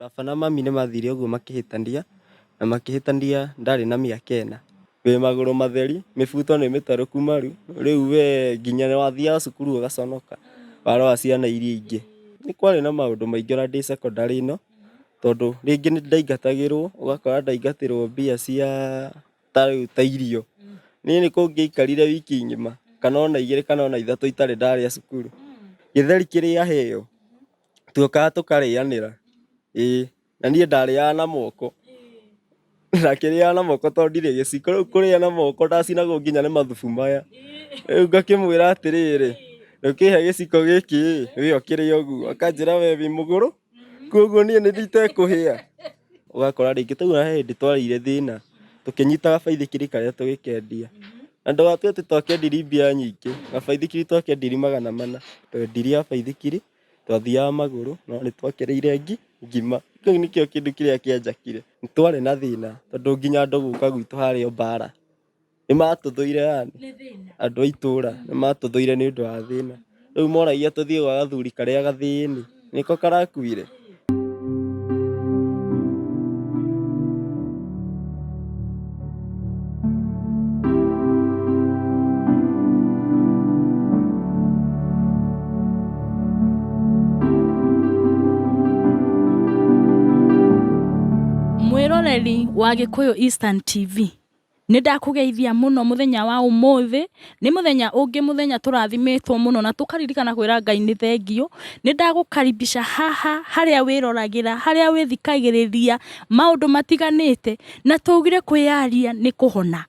Baba na mami nĩmathire ũguo makĩhĩtania, na makĩhĩtania ndarĩ na mĩaka 4. Wĩ magũrũ matheri, mĩbuto nĩ mĩtarũku maru, rĩu we nginya wathiaga cukuru ũgaconoka, warora ciana iria ingĩ. Nĩ kwarĩ na maũndũ maingĩ ona ndĩ secondary ĩno, tondũ rĩngĩ nĩ ndaingatagĩrwo, ũgakora ndaingatĩrwo mbia cia ta irio. Niĩ nĩ kũngĩaikarire wiki ng'ima, kana ona 2 kana ona 3 itarĩ ndarĩa cukuru. Gĩtheri kĩrĩa heo, tuokaga tũkarĩanĩra. Ĩĩ, na niĩ ndarĩaga na moko. Ndakĩrĩaga na moko tondũ ndirĩ gĩciko, rĩu kũrĩa na moko ndacinagwo nginya nĩ mathubu maya. Rĩu ngakĩmwĩra atĩrĩrĩ, ũkĩhe gĩciko gĩkĩ we ũkĩrĩa ũguo. Akanjĩra we wĩ mũgũrũ, koguo niĩ nĩ itekũhĩa. Ũgakora rĩngĩ ta rĩu he hĩndĩ twarĩire thĩna, tũkĩnyita gabaithikiri karĩa tũgĩkendia. Na ndũgakĩre atĩ twakĩendirie mbia nyingĩ, gabaithikiri twakĩendirie 400. Twendirie gabaithikiri, twathiaga magũrũ, no nĩ twakĩrĩire ngima. Kĩu nĩkĩo kĩndũ kĩrĩa kĩanjakire. Nĩ twarĩ na thĩna, tondũ nginya andũ gũka gwitũ harĩa Mbara, nĩ matũthũire yani. Andũ a itũũra nĩ matũthũire nĩ ũndũ wa thĩna. Rĩu moragia tũthiĩ gwa gathuri karĩa gathĩni, nĩko karakuire. Mwĩroreri wa Gĩkũyũ Eastern TV, nĩ ndakũgeithia mũno mũthenya wa ũmũthĩ. Nĩ mũthenya ũngĩ, mũthenya tũrathimĩtwo mũno na tũkaririkana kwĩra Ngai nĩ thengio. Nĩ ndagũkaribisha haha harĩa wĩroragĩra, harĩa wĩthikagĩrĩria maũndũ matiganĩte, na tũgire kwĩyaria nĩ kũhona.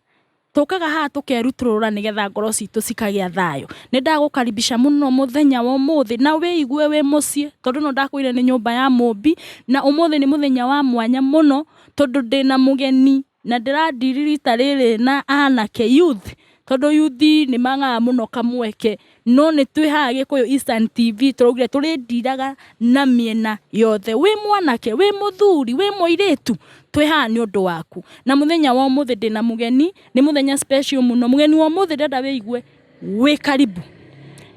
Tũkaga haha tũkerutũrũra nĩgetha ngoro citũ cikagĩa thayũ. Nĩ ndagũkaribisha mũno mũthenya wa ũmũthĩ, na wĩigue wĩ mũciĩ, tondũ no ndakwĩire nĩ nyũmba ya Mũmbi, na ũmũthĩ nĩ mũthenya wa mwanya mũno, tondũ ndĩna mũgeni na ndĩrandiri rita rĩrĩ na anake youth, tondũ youth nĩ mangaga mũno kamweke, no nĩ twĩ haha Gĩkũyũ Eastern TV tũraugire tũrĩndiraga na mĩena yothe. Wĩ mwanake, wĩ mũthuri, wĩ mũirĩtu, twĩ haha nĩ ũndũ waku. Na mũthenya wa ũmũthĩ ndĩna mũgeni, nĩ mũthenya special mũno. Mũgeni wa ũmũthĩ ndĩrenda wĩigue wĩ karibu,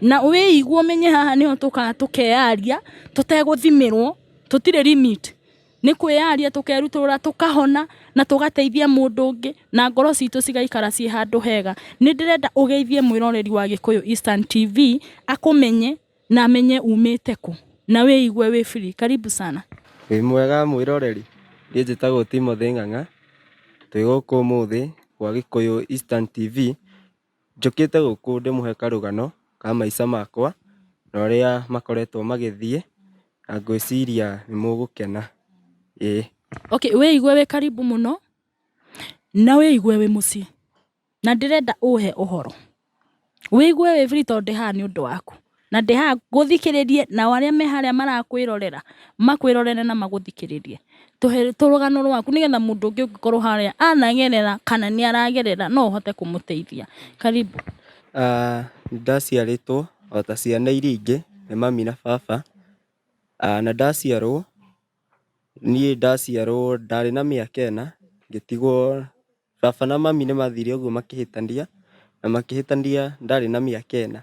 na wĩigue ũmenye haha nĩho tũkaga tũkeyaria tũtegũthimĩrwo, tũtirĩ limit. Nĩ kwĩyaria tũkerutũrũra tũkahona na tũgateithia mũndũ ũngĩ na ngoro citũ cigaikara ciĩ handũ hega. Nĩ ndĩrenda ũgeithie mwĩroreri wa Gĩkũyũ Eastern TV akũmenye na amenye umĩte kũ, na wĩigue wĩ free. Karibu sana. Wĩ mwega mwĩroreri, niĩ njĩtagwo Timothy Ng'ang'a, twĩ gũkũ ũmũthĩ gwa Gĩkũyũ Eastern TV. Njũkĩte gũkũ ndĩmũhe karũgano ka maica makwa na ũrĩa makoretwo magĩthiĩ, na ngwĩciria nĩ mũgũkena. Ĩĩ. Okay, wĩigue wĩ karibu mũno na wĩigue wĩ mũciĩ, na ndĩrenda ũhe ũhoro. Wĩigue wĩ free tondũ ndĩ haha nĩ ũndũ waku, na ndĩ haha gũthikĩrĩrie, na arĩa me harĩa marakwĩrorera makwĩrorere na magũthikĩrĩrie. Tũhe tũrũgano rwaku nĩgetha mũndũ ũngĩ ũngĩkorwo harĩa anagerera kana nĩ aragerera no ũhote kũmũteithia. Karibu. Ndaciarĩtwo o ta ciana iria ingĩ nĩ mami na baba, na ndaciarwo ndarĩ na mĩaka 4, ngĩtigwo. Baba na mami nĩmathire ũguo makĩhĩtania, na makĩhĩtania ndarĩ na mĩaka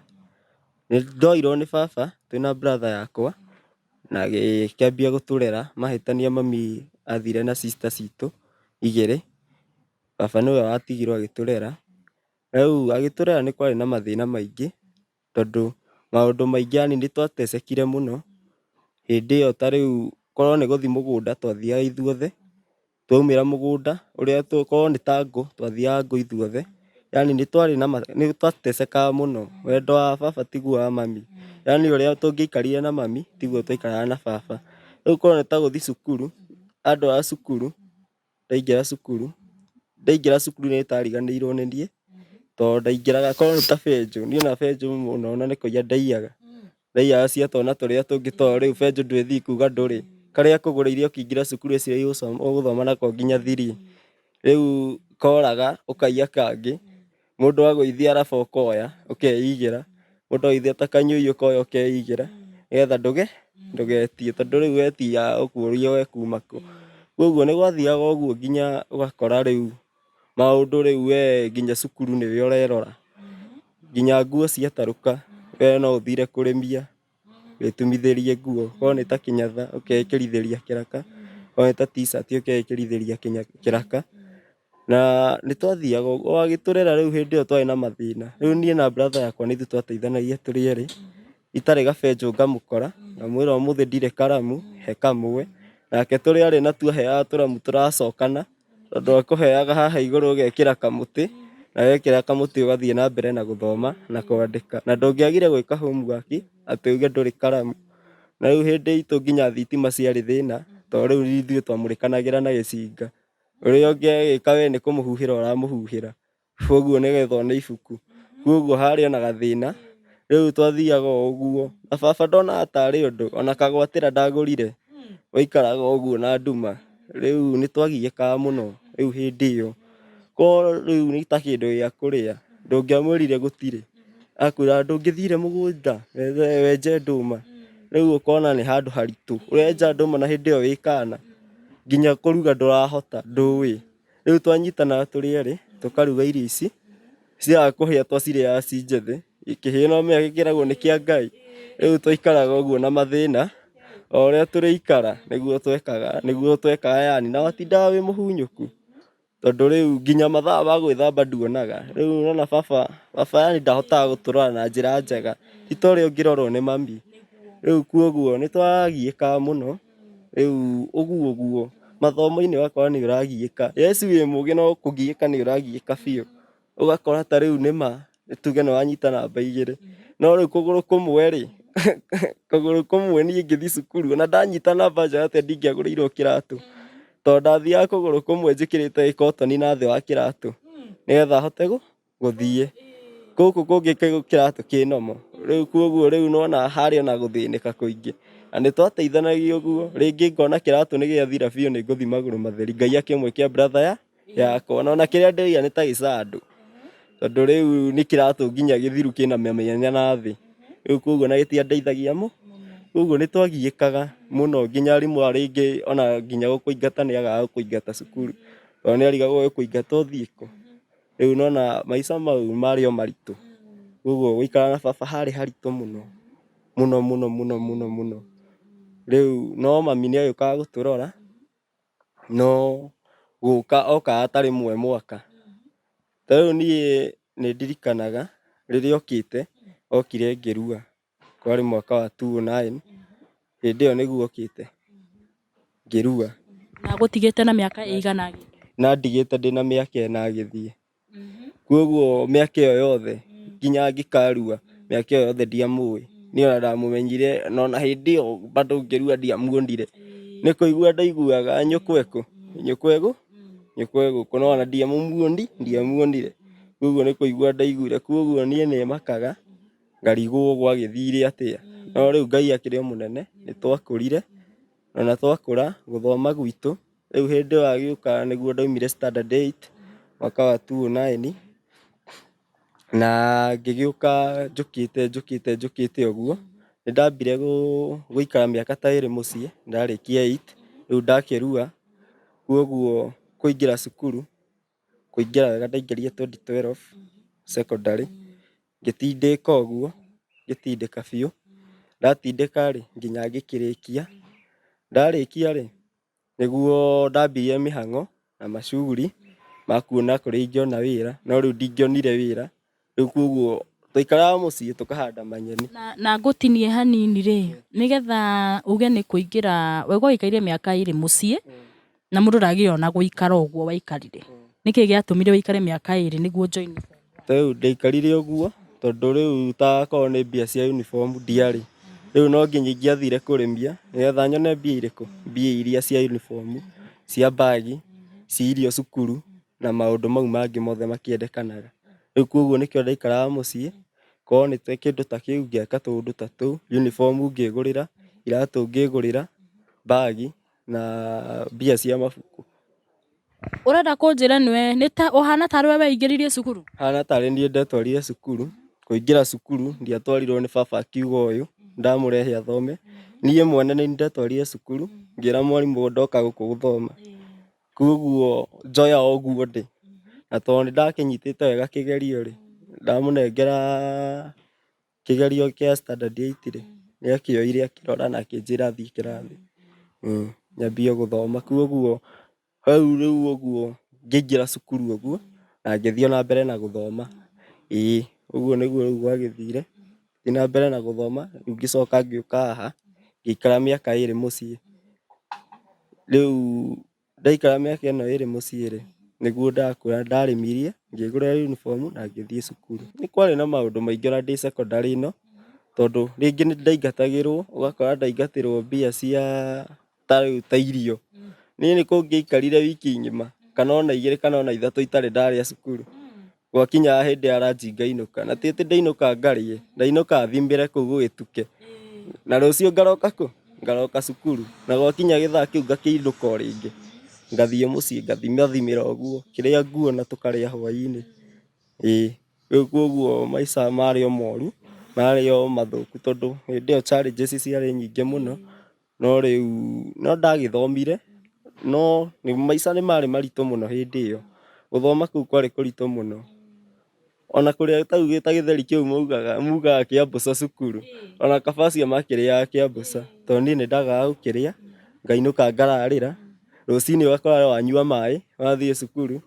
4. Ndoirwo nĩ baba twĩna brother yakwa, na agĩkĩambia gũtũrera. Mahĩtania mami athire na sister citũ 2, baba nĩwe watigirwo agĩtũrera. Rĩu agĩtũrera nĩ kwarĩ na mathĩna maingĩ, tondũ maũndũ maingĩ yani nĩ twatecekire mũno hĩndĩ ĩyo. Ta rĩu korwo nĩ gũthiĩ mũgũnda twathiaga ithuothe, twaumĩra mũgũnda ũrĩa korwo nĩ ta ngũ twathiaga ngũ ithuothe. Yani nĩ twatecekaga mũno, wendo wa baba tiguo wa mami, yani ũrĩa tũngĩaikarire na mami tiguo twaikaraga na baba. Rĩu korwo nĩ ta gũthiĩ cukuru, andũ a cukuru, ndaingĩra cukuru nĩ tariganĩirwo nĩ niĩ, tondũ ndaingĩraga korwo nĩ ta benjũ. Niĩ ona benjũ mũno ona nĩ kũiya ndaiyaga cia twana tũrĩa tũngĩ, tondũ rĩu benjũ ndwĩthiĩ kuga ndũrĩ. Karĩa akũgũrĩire ũkĩingĩra cukuru ĩcio ũgũthoma nako nginya 3. Rĩu koraga ũkaiya kangĩ, mũndũ agũithia arabu ũkoya ũkeigĩra, mũndũ agũithia ta kanyũi ũkoya ũkeigĩra, nĩgetha ndũgetie, tondũ rĩu wetia ũkũrio we kuma kũ. Koguo nĩ gwathiaga ũguo nginya ũgakora rĩu maũndũ rĩu we nginya cukuru nĩwe ũrerora, nginya nguo ciatarũka we no ũthire kũrĩmia, wĩtumithĩrie nguo, korwo nĩ ta kĩnyatha ũkeĩkĩrithĩria kĩraka, oe ta t-shirt ũkegĩkĩrithĩria kĩraka, na nĩ twathiaga ũguo agĩtũrera. Rĩu hĩndĩ ĩyo twarĩ na mathĩna, rĩu niĩ na brother yakwa nĩ ithuĩ twateithanagia tũrĩ erĩ, itarĩ gabenjũ ngamũkora ngamwĩra ũmũthĩ ndirĩ karamu, he kamwe, nake tũrĩa arĩ natuo aheaga tũramu tũracokana, tondũ akũheaga haha igũrũ ũgekĩra kamũtĩ, na wekĩra kamũtĩ ũgathiĩ na mbere na gũthoma na kwandĩka, na ndũngĩagire gwĩka homework atĩ uge ndũrĩ karamu. Na rĩu hĩndĩ itũ nginya thitima ciarĩ thĩna, tondũ rĩu ithuĩ twamũrĩkanagĩra na gĩcinga, ũrĩa ũngĩ agĩka we nĩ kũmũhuhĩra ũramũhuhĩra, koguo nĩgetha one ibuku, koguo harĩ ona gathĩna. Rĩu twathiaga ũguo, na baba ndonaga tarĩ ũndũ, ona kagwatĩra ndagũrire, waikaraga ũguo na nduma. Rĩu nĩ twagiĩkaga mũno rĩu hĩndĩ ĩyo, korwo rĩu nĩ ta kĩndũ gĩa kũrĩa ndũngĩamwĩrire gũtirĩ, akwĩraga ndũngĩthire mũgũnda wenje ndũma, rĩu ũkona nĩ handũ haritũ, ũrenja ndũma na hĩndĩ ĩyo wĩ kana, nginya kũruga ndũrahota ndũĩ. Rĩu twanyitanaga tũrĩ erĩ tũkaruga irio ici, ciaga kũhĩa twacirĩaga ci njĩthĩ, gĩkĩhĩa no ũmenya gĩkĩragwo nĩ kĩa Ngai. Rĩu twaikaraga ũguo na mathĩna, o ũrĩa tũrĩikara nĩguo twekaga yani, na watindaga wĩ mũhunyũku, tondũ rĩu nginya mathaa ma gwĩthamba nduonaga. Rĩu ũrona baba yani ndahotaga gũtũrora na njĩra njega, ti ta ũrĩa ũngĩrorwo nĩ mami. Rĩu koguo nĩ twagiĩkaga mũno, rĩu ũguo mathomo-inĩ ũgakora nĩ ũragiĩka, yes wĩ mũgĩ no kũgiĩka nĩ ũragiĩka biũ, ũgakora ta rĩu nĩma tuge nĩ wanyita namba 2, no rĩu kũgũrũ kũmwe rĩ, kũgũrũ kũmwe niĩ ngĩthiĩ cukuru, ona ndanyita namba njega atĩa ndingĩagũrĩirwo kĩratũ, tondũ ndathiaga kũgũrũ kũmwe njĩkĩrĩte gĩkotoni na thĩ wa kĩratũ, nĩgetha hote gũthiĩ, gũkũ kũngĩ kĩratũ kĩnomo. Rĩu koguo rĩu nĩwona harĩ ona gũthĩnĩka kũingĩ, na nĩ twateithanagia ũguo, rĩngĩ ngona kĩratũ nĩ gĩathira biũ nĩ ngũthiĩ magũrũ matheri ngaia kĩmwe kĩa brother yakwa, ona kĩrĩa ndĩraia nĩ ta gĩcandũ, tondũ rĩu nĩ kĩratũ nginya gĩthiru kĩna mĩanya na thĩ, rĩu koguo ona gĩtiandeithagia koguo nĩ twagiĩkaga mũno, nginya arimũ rĩngĩ ona nginya gũkũingata nĩ agaga gũkũingata cukuru, tondũ nĩ arigagwo gũkũingata ũthiĩ kũ. Rĩu nĩwona maica mau marĩ o maritũ, koguo gũikara na baba harĩ haritũ mũno. Rĩu no mami nĩ agĩũkaga gũtũrora, no gũka okaga ta rĩmwe mwaka. Ta rĩu niĩ nĩ ndirikanaga rĩrĩa okire ngĩrua, kwarĩ mwaka wa 2009, hĩndĩ ĩyo nĩguo okĩte ngĩrua. Na gũtigĩte na mĩaka ĩigana? Na ndigĩte ndĩna mĩaka 4 agĩthiĩ, koguo mĩaka ĩyo yothe nginya ngĩkarua, mĩaka ĩyo yothe ndiamũĩ, niĩ ona ndamũmenyire, na ona hĩndĩ ĩyo bado ngĩrua ndiamuonire, nĩ kũigua ndaiguaga nyũkwa egũ, no ona ndiamuonire, koguo nĩ kũigua ndaiguire, koguo niĩ nĩ makaga ngarigwo gwagĩthire atĩa, no rĩu Ngai akĩrĩ o mũnene, nĩ twakũrire, ona twakũra gũthoma gwitũ, rĩu hĩndĩ ĩyo agĩũka nĩguo ndaumire standard 8 mwaka wa 2009, na ngĩgĩũka njũkĩte ũguo, nĩ ndambire gũikara mĩaka ta 2 mũciĩ, ndarĩkia 8, rĩu ndakĩrua, koguo kũingĩra cukuru, kũingĩra wega ndaingĩrire 2012 secondary, ngĩtindĩka ũguo, ngĩtindĩka biũ, ndatindĩka rĩ nginya ngĩkĩrĩkia, ndarĩkia rĩ nĩguo ndambirie mĩhang'o na macuguri ma kuona kũrĩa ingĩona wĩra, no rĩu ndingĩonire wĩra, rĩu koguo twaikaraga mũciĩ tũkahanda manyeni. Na ngũtinie hanini rĩ, nĩgetha uge nĩ kũingĩra, wauga ũikarire mĩaka 2 mũciĩ, na mũndũ ndagĩrĩirwo gũikara ũguo waikarire, nĩkĩ gĩatũmire ũikare mĩaka 2 nĩguo join? Rĩu ndaikarire ũguo, tondũ rĩu ta korwo nĩ mbia cia uniform ndiarĩ, rĩu no nginya ingĩathire kũrĩmia, nĩgetha nyone mbia irĩkũ, mbia iria cia uniform, cia bagi, cia irio cukuru, na maũndũ mau mangĩ mothe makĩendekanaga. Rĩu koguo nĩkĩo ndaikaraga mũciĩ, korwo nĩ kĩndũ ta kĩu ngĩaka tũũndũ ta tũu, uniform ngĩgũrĩra, iratũ ngĩgũrĩra, bagi na mbia cia mabuku. Ũrenda kũnjĩra ũhana tarĩ we weingĩririe cukuru? Hana tarĩ niĩ ndetwarire cukuru, kũingĩra cukuru ndiatwarirwo nĩ baba akiuga ũyũ, ndamũrehe athome, niĩ mwene nĩ ndetwarire cukuru, ngĩra mwarimũ ndoka gũkũ gũthoma, koguo njoya ũguo ndĩ, na tondũ nĩ ndakĩnyitĩte wega kĩgerio rĩ, ndamũnengera kĩgerio kĩa standard 8 rĩ, nĩ akĩoire akĩrora na akĩnjĩra thiĩ kĩrathi. nyambie gũthoma, koguo hau rĩu ũguo ngĩingĩra cukuru ũguo na ngĩthiĩ na mbere na gũthoma. Ĩĩ ũguo nĩguo rĩu gwagĩthire, ngĩthiĩ na mbere na gũthoma, rĩu ngĩcoka ngĩũka haha ngĩikara mĩaka 2 mũciĩ. Rĩu ndaikara mĩaka ĩno 2 mũciĩ rĩ, nĩguo ndakũra ndarĩmirie ngĩgũra uniform na ngĩthiĩ cukuru. Nĩ kwarĩ na maũndũ maingĩ ona ndĩ secondary ĩno, tondũ rĩngĩ nĩ ndaingatagĩrwo, ũgakora ndaingatĩrwo mbia cia ta irio. Niĩ nĩ kũngĩaikarire wiki ng'ima kana ona 2 kana ona 3 itarĩ ndarĩa cukuru. Gwakinya hĩndĩ ya lunch ngainũka, na ti atĩ ndainũka ngarĩe, ndainũka thimĩre kũu gũgĩtuke. Na rũciũ ngaroka kũ? Ngaroka cukuru. Na gwakinya gĩthaa kĩu ngakĩinũka o rĩngĩ, ngathiĩ mũciĩ ngathimathimĩra ũguo, kĩrĩa nguona tũkarĩa hwaĩ-inĩ. Ĩĩ rĩu koguo maica marĩ o moru, marĩ o mathũku tondũ hĩndĩ ĩyo challenges ciarĩ nyingĩ mũno, no rĩu no ndagĩthomire, no maica nĩ marĩ maritũ mũno hĩndĩ ĩyo. Gũthoma kũu kwarĩ kũritũ mũno. Ona kũrĩa ta gĩtheri kĩu mugaga kĩamboca cukuru, ona kabacia makĩrĩaga kĩamboca, tondũ niĩ nĩ ndagaga gũkĩrĩa, ngainũka ngararĩra. Rũcinĩ ũgakora wanyua maĩ wathiĩ cukuru,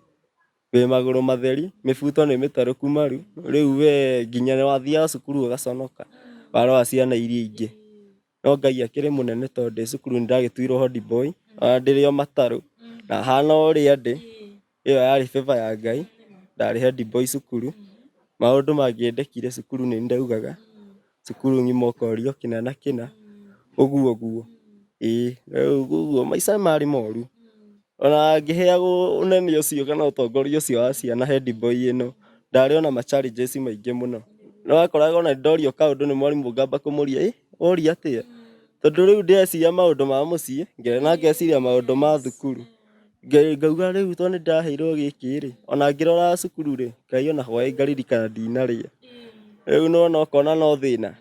wĩ magũrũ matheri, mĩbuto nĩ mĩtarũku maru, rĩu we nginya wathiaga cukuru ũgaconoka warora ciana iria ingĩ. No Ngai akĩrĩ mũnene tondũ ndĩ cukuru nĩ ndagĩtuirwo hodi boy, ona ndĩrĩ o matarũ, na hana ũrĩa ndĩ, ĩyo yarĩ favor ya Ngai, ndarĩ head boy cukuru. Maũndũ mangĩendekire cukuru nĩ ndaugaga, cukuru ng'ima ũkorio kĩna na kĩna, ũguo. Ĩĩ rĩu ũguo maica marĩ moru. Ona ngĩheagwo ũnene ũcio kana ũtongoria ũcio wa ciana head boy ĩno, ndarĩ ona ma challenges maingĩ mũno. Nĩ wakoraga ona ndorio kaũndũ nĩ mwarimũ ngamba kũmũria, woria atĩa? Tondũ rĩu ndĩreciria maũndũ ma mũciĩ, na ngeciria maũndũ ma thukuru. Ngauga rĩu tondũ nĩ ndaheirwo gĩkĩ rĩ, ona ngĩrora cukuru rĩ, Ngai ona hwaĩ ngaririkana ndinarĩa. Rĩu nĩwona ũkona no thĩna.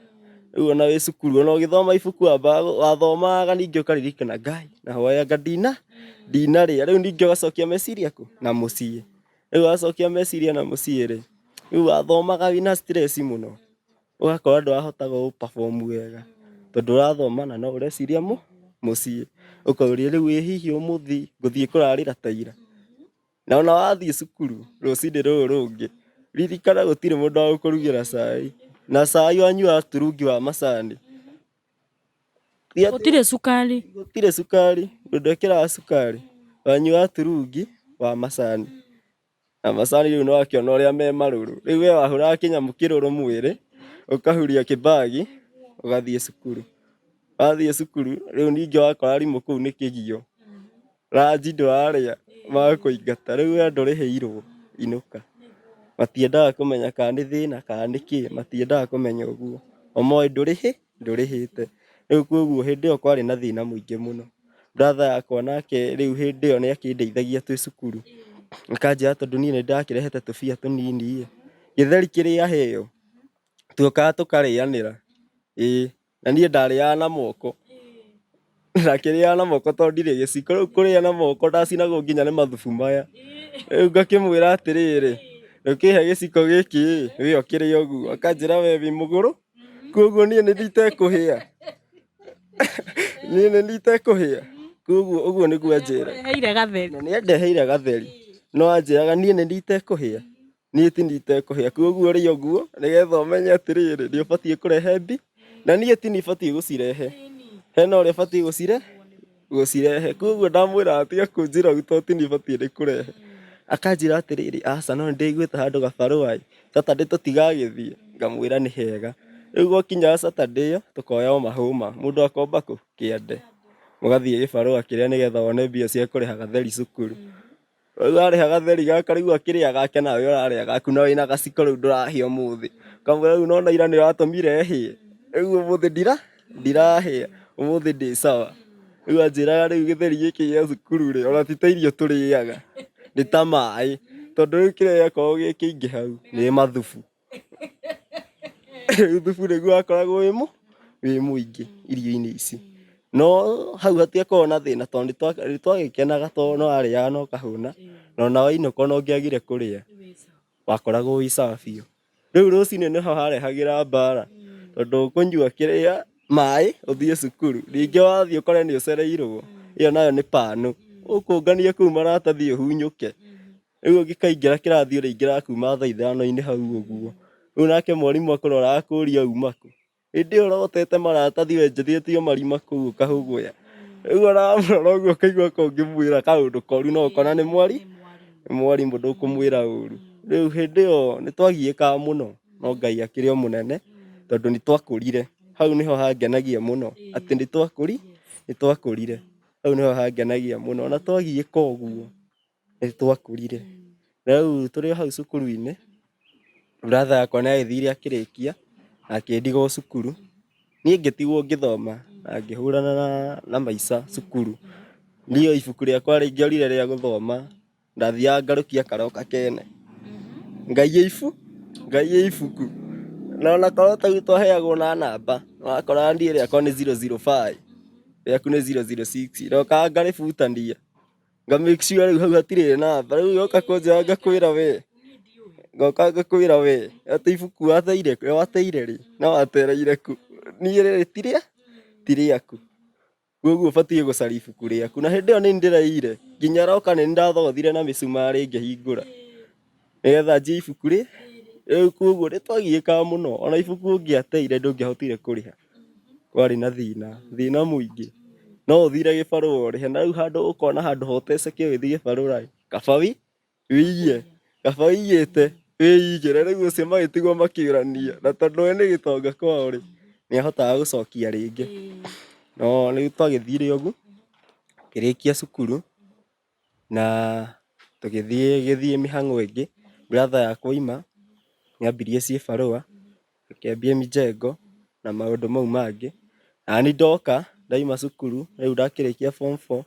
Rĩu ona wĩ cukuru, ona ũgĩthoma ibuku wathomaga ningĩ ũkaririkana Ngai na hwaĩ anga ndinarĩa. Rĩu ningĩ ũgacokia meciria kũ? Na mũciĩ. Rĩu wacokia meciria na mũciĩ rĩ, rĩu wathomaga wĩna stress mũno, ũgakora ndwahota gũ perform wega, tondũ ũrathoma na no ũreciria mũciĩ. Ũkauria rĩu ĩ hihi ũmũthĩ ngũthiĩ kũrarĩra ta ira. Na ona wathiĩ cukuru rũcinĩ rũrũ rũngĩ, ririkana gũtirĩ mũndũ wa gũkũrugĩra cai, na cai wanyuaga turungi wa macani. Gũtirĩ cukari. Gũtirĩ cukari, ndwekĩraga cukari, wanyuaga turungi wa macani. Na macani rĩu nĩ wakĩona ũrĩa me marũrũ. Rĩu we wahũraga kĩnyamũ kĩrũrũ mwĩrĩ, ũkahuria kĩbagi, ũgathiĩ cukuru. Wathiĩ cukuru, rĩu ningĩ wakora arimũ kũu nĩ kĩgio. Ranji ndũrarĩa, magakũingata. Rĩu we ndũrĩhĩirwo, inũka. Matiendaga kũmenya kana nĩ thĩna kana nĩ kĩ, matiendaga kũmenya ũguo. O moĩ ndũrĩhĩte. Rĩu koguo hĩndĩ ĩyo kwarĩ na thĩna mũingĩ mũno. Brother yakwa nake rĩu hĩndĩ ĩyo nĩ akĩndeithagia twĩ cukuru. Akanjĩra tondũ niĩ nĩ ndakĩrehete tũbia tũnini, gĩtheri kĩrĩa heo, tuokaga tũkarĩanĩra. Ĩĩ, na niĩ ndarĩaga na moko. Ndakĩrĩaga na moko tondũ ndirĩ gĩciko, rĩu kũrĩa na moko ndacinagwo nginya nĩ mathubu maya. Rĩu ngakĩmwĩra atĩrĩrĩ, ũkĩhe gĩciko gĩkĩ we ũkĩrĩa ũguo. Akanjĩra we wĩ mũgũrũ, koguo niĩ nĩ nditekũhĩa. Niĩ nĩ nditekũhĩa. Koguo ũguo nĩguo anjĩra. Na nĩ andeheire gatheri. No anjĩraga niĩ nĩ nditekũhĩa. Niĩ ti nditekũhĩa. Koguo rĩa ũguo nĩgetha ũmenye atĩrĩrĩ, nĩ ũbatiĩ kũrehe mbi, na niĩ ti niĩ batiĩ gũcirehe. Hena ũrĩa batiĩ gũcirehe. Koguo ndamwĩra atige kũnjĩra ũguo tondũ ti niĩ batiĩ nĩ kũrehe. Akanjĩra atĩrĩrĩ, aca no nĩ ndĩiguĩte handũ gabarũa-ĩ, Saturday tũtigagĩthiĩ. Ngamwĩra nĩ hega. Rĩu gwakinya Saturday ĩyo, tũkoya o mahũma. Mũndũ akomba kũ? Kĩande. Mũgathiĩ gĩbarũa kĩrĩa nĩgetha wone mbia cia kũrĩha gatheri cukuru. Rĩu arĩha gatheri gaka rĩu akĩrĩa gake nawe ũrarĩa gaku na wĩna gaciko rĩu ndũrahĩa ũmũthĩ. Ũkamwĩra rĩu nĩwona ira nĩũratũmire hĩe, rĩu ũmũthĩ ndirahĩa, ũmũthĩ ndĩ sawa. Rĩu anjĩraga rĩu gĩtheri gĩkĩ gĩa cukuru-rĩ, ona ti ta irio tũrĩaga, nĩ ta maĩ. Tondũ rĩu kĩrĩa gĩakoragwo gĩ kĩingĩ hau nĩ mathubu. Rĩu thubu nĩguo wakoragwo wĩ mũingĩ irio-inĩ ici. No hau hatiakoragwo na thĩna tondũ nĩtwagĩkenaga tondũ nĩwarĩaga na ũkahũna, na ona wainũka ona ũngĩagire kũrĩa, wakoragwo wĩ sawa biũ. Rĩu rũcinĩ nĩho harehagĩra mbara, tondũ ũkũnyua maĩ ũthiĩ cukuru, ningĩ wathiĩ ũkore nĩ ũcereirwo, ĩyo nayo nĩ pano ũkũngania kũu maratathi ũhunyũke. Rĩu ũngĩkaingĩra kĩrathi ũrĩingĩra kuma thaa ithano-inĩ hau ũguo. Rĩu nake mwarimũ akũrora akũria uma kũ. Hĩndĩ ĩyo ũrotete maratathi wenjithĩtio marima kũu ũkahũgũya. Rĩu ũramũrora ũguo ũkaigua ka ũngĩmwĩra kaũndũ koru no ũkona nĩ mwarimũ ndũkũmwĩra ũru. Rĩu hĩndĩ ĩyo nĩtwagiĩkaga mũno no Ngai akĩrĩ o mũnene tondũ nĩtwakũrire. Hau nĩho hangenagia mũno atĩ nĩtwakũrire. Hau nĩho hangenagia mũno ona twagiĩka ũguo nĩtwakũrire. Rĩu tũrĩ o hau cukuru-inĩ brother yakwa nĩagĩthire akĩrĩkia na akĩndiga o cukuru. Niĩ ngĩtigwo ngĩthoma na ngĩhũrana na maica cukuru. Niĩ o ibuku rĩakwa rĩngĩorire rĩa gũthoma ndathiaga ngarũkia karoka kene. Ngaiya ibuku. Na ona korwo tau twaheagwo na namba ũrakoraga niĩ rĩakwa nĩ 005 rĩaku nĩ 006 ndokaga ngarĩbutania nga make sure rĩu hau hatirĩ namba. Rĩu yoka kũnjoya ngoka ngakwĩra we atĩ ibuku wateire rĩ na watereire kũ. Niĩ rĩrĩ ti rĩaku. Koguo ũbatiĩ gũcaria ibuku rĩaku. Na hĩndĩ ĩyo nĩndĩraiyire nginya roka nĩndĩrathothire na mĩcumarĩ ngĩhingũra nĩgetha njie ibuku rĩu. Koguo nĩtwagiĩkaga mũno ona ibuku ũngĩateire ndũngĩahotire kũrĩha. Kwarĩ na thĩna mũingĩ. No ũthire gĩbarũa ũrĩhe. Na rĩu handũ ũkona handũ ha ũteceke ũgĩthiĩ gĩbarũa kaba wĩiye. Kaba wĩiyĩte wĩigĩre. Rĩu ũcio magĩtigwo makĩũrania na tondũ we nĩ gĩtonga kwao rĩ nĩahotaga gũcokia rĩngĩ. No rĩu twagĩthire ũguo ngĩrĩkia cukuru na tũgĩthiĩ mĩhang'o ĩngĩ. Brother yakwa oima nĩambirie ciĩbarũa akĩambia mĩjengo na maũndũ mau mangĩ. Nani ndoka ndaima cukuru rĩu ndakĩrĩkia form 4